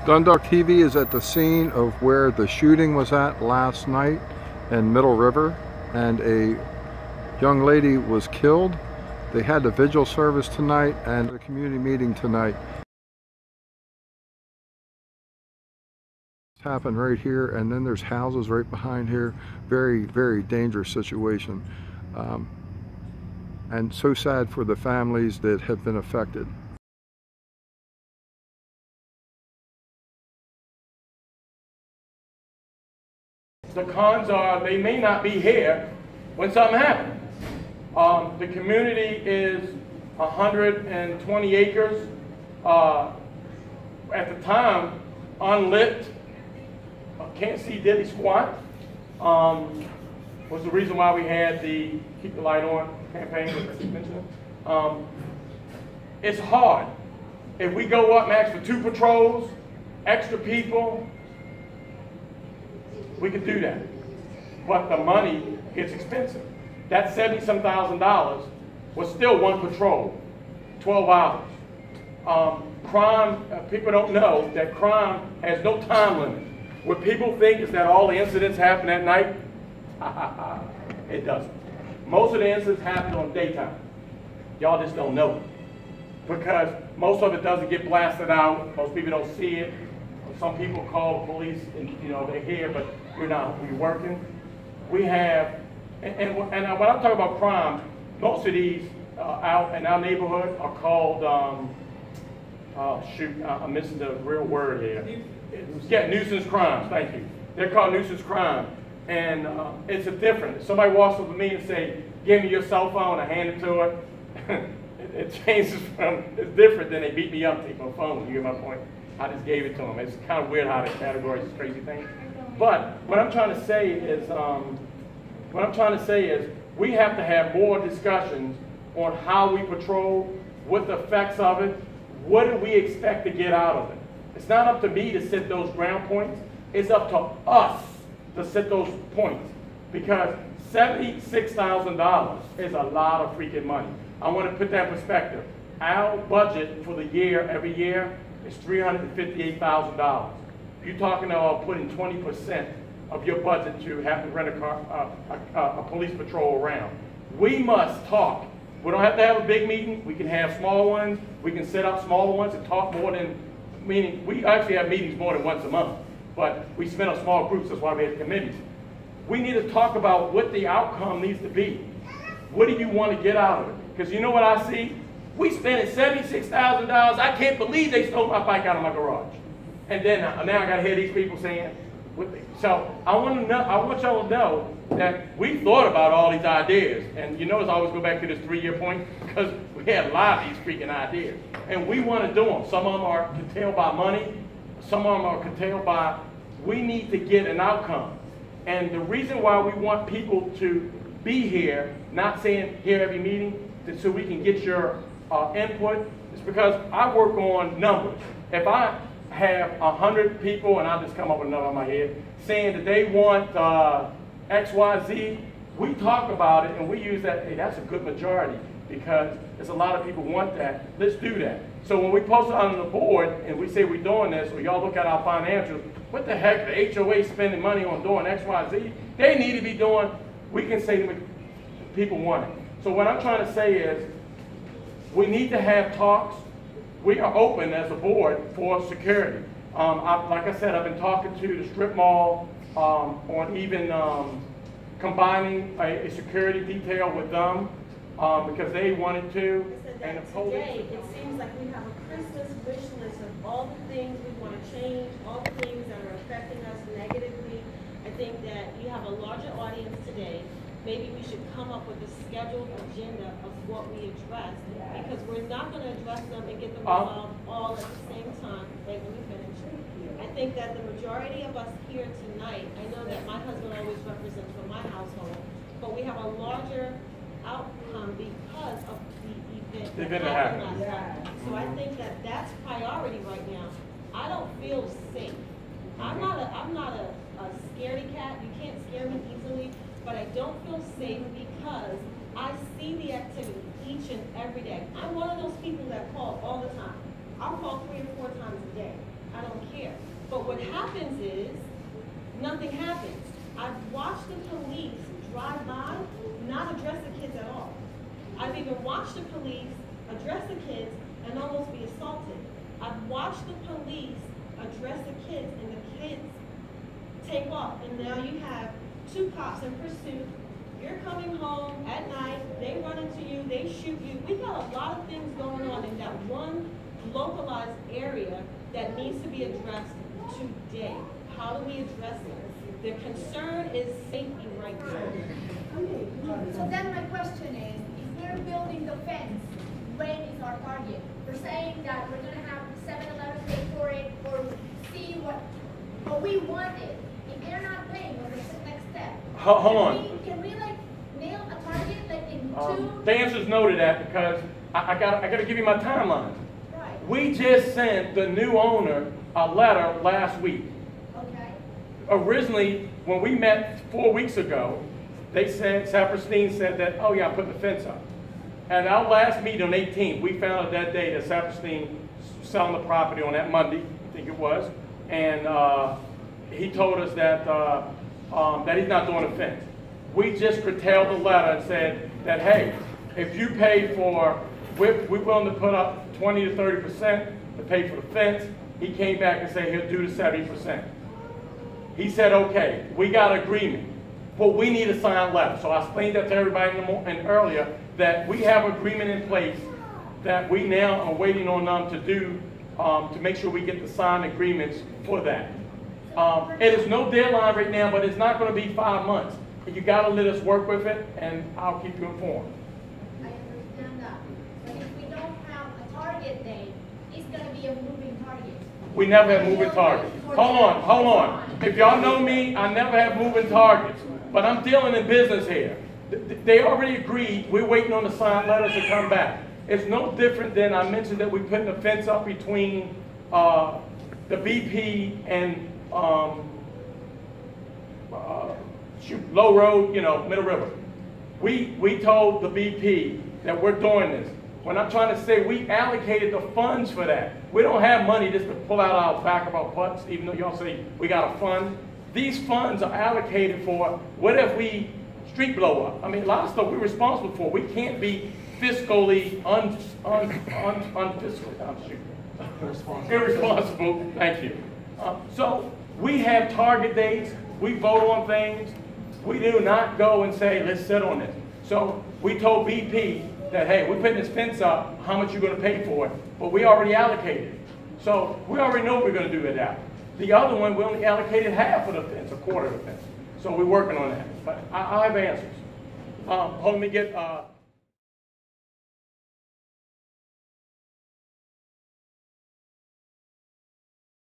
DundalkTV is at the scene of where the shooting was at last night in Middle River, and a young lady was killed. They had the vigil service tonight and a community meeting tonight. It's happened right here, and then there's houses right behind here. Very, very dangerous situation. And so sad for the families that have been affected. The cons are they may not be here when something happens. The community is 120 acres. At the time, unlit. Can't see diddly squat. Was the reason why we had the Keep the Light On campaign, as you mentioned. It's hard. If we go up and ask for 2 patrols, extra people, we could do that. But the money gets expensive. That $70-some thousand was still 1 patrol, 12 hours. Crime, people don't know that crime has no time limit. What people think is that all the incidents happen at night. It doesn't. Most of the incidents happen on daytime. Y'all just don't know it. Because most of it doesn't get blasted out. Most people don't see it. Some people call the police and they're here, but we're not. We're working. We have, and when I'm talking about crime, most of these out in our neighborhood are called, I'm missing the real word here. Yeah, nuisance crimes, thank you. They're called nuisance crime. And it's a difference. Somebody walks up to me and say, give me your cell phone, I hand it to her. it changes from, it's different than they beat me up, take my phone, you get my point? I just gave it to them. It's kind of weird how they categorize this crazy thing. But what I'm trying to say is, we have to have more discussions on how we patrol, what the effects of it, what do we expect to get out of it. It's not up to me to set those ground points. It's up to us to set those points, because $76,000 is a lot of freaking money. I want to put that in perspective. Our budget for the year, every year, is $358,000. You're talking about putting 20% of your budget to have to rent a police patrol around. We must talk. We don't have to have a big meeting. We can have small ones. We can set up smaller ones and talk more than, meaning we actually have meetings more than once a month. But we spend on small groups, that's why we have committees. We need to talk about what the outcome needs to be. What do you want to get out of it? Because you know what I see? We spending $76,000. I can't believe they stole my bike out of my garage. And then now I got to hear these people saying, so I want y'all to know that we thought about all these ideas. And you notice I always go back to this 3-year point, because we had a lot of these freaking ideas. And we want to do them. Some of them are curtailed by money. Some of them are curtailed by, we need to get an outcome. And the reason why we want people to be here, not saying here every meeting, so we can get your input, is because I work on numbers. If I have 100 people, and I'll just come up with a number in my head, saying that they want X, Y, Z, we talk about it and we use that, hey, that's a good majority, because there's a lot of people want that. Let's do that. So when we post it on the board and we say we're doing this, or y'all look at our financials, what the heck, the HOA spending money on doing X, Y, Z? They need to be doing, we can say to people want it. So what I'm trying to say is, we need to have talks. We are open as a board for security. Like I said, I've been talking to the strip mall on even combining a security detail with them because they wanted to. And today, it seems like we have a Christmas wish list of all the things we want to change, all the things that are affecting us negatively. I think that you have a larger audience today. Maybe we should come up with a scheduled agenda of what we address, because we're not going to address them and get them resolved all at the same time. Wait, let me finish. I think that the majority of us here tonight, I know that my husband always represents for my household, but we have a larger outcome because of the event that happened last night. So I think that that's priority right now. I don't feel safe. I'm not a scaredy cat. You can't scare me easily. But I don't feel safe because I see the activity each and every day. I'm one of those people that call all the time. I'll call 3 or 4 times a day. I don't care. But what happens is, nothing happens. I've watched the police drive by, not address the kids at all. I've even watched the police address the kids and almost be assaulted. I've watched the police address the kids and the kids take off. And now you have 2 cops in pursuit. You're coming home at night, they run into you, they shoot you. We got a lot of things going on in that one localized area that needs to be addressed today. How do we address it? The concern is safety right now. So then my question is, if we're building the fence, when is our target? We're saying that we're going to have 7-Eleven pay for it or see what we want it. If they're not paying, what's the next step? Hold on. Can we like nail a target like in 2? The answer's no to that because I gotta give you my timeline. Right. We just sent the new owner a letter last week. Okay. Originally, when we met 4 weeks ago, they said, Saperstein said that, oh yeah, I'm putting the fence up. At our last meeting on 18th, we found out that day that Saperstein was selling the property on that Monday, I think it was, and he told us that, that he's not doing a fence. We just curtailed the letter and said that, hey, if you pay for, we're willing to put up 20 to 30% to pay for the fence. He came back and said he'll do the 70%. He said, okay, we got agreement, but we need a signed letter. So I explained that to everybody earlier, that we have agreement in place that we now are waiting on them to do, to make sure we get the signed agreements for that. It is no deadline right now, but it's not going to be 5 months. You got to let us work with it, and I'll keep you informed. I understand that. But if we don't have a target date, it's going to be a moving target. We never have moving targets. Hold on. If y'all know me, I never have moving targets. But I'm dealing in business here. They already agreed. We're waiting on the signed letters to come back. It's no different than I mentioned that we're putting a fence up between the BP and Low Road, Middle River. We told the BP that we're doing this. We're not trying to say we allocated the funds for that. We don't have money just to pull out our back of our butts, even though y'all say we got a fund. These funds are allocated for what if we street blow up. I mean, a lot of stuff we're responsible for. We can't be fiscally irresponsible. Thank you. So we have target dates. We vote on things. We do not go and say, let's sit on this. So we told BP that, hey, we're putting this fence up, how much you're going to pay for it, but we already allocated. So we already know we're going to do it out. The other one, we only allocated half of the fence, a quarter of the fence. So we're working on that. But I have answers. Let me get...